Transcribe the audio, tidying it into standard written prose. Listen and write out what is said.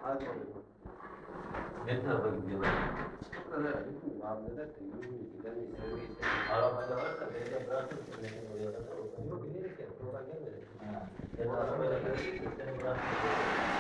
Hadi bakalım. Ne tarafa gidiyorlar? Arabayla varsa beni de bırakırsın. Beni oraya kadar olsun. Yok, inerken. Oradan gelmedi. Ben arabayla geldim. Seni bırakırsın.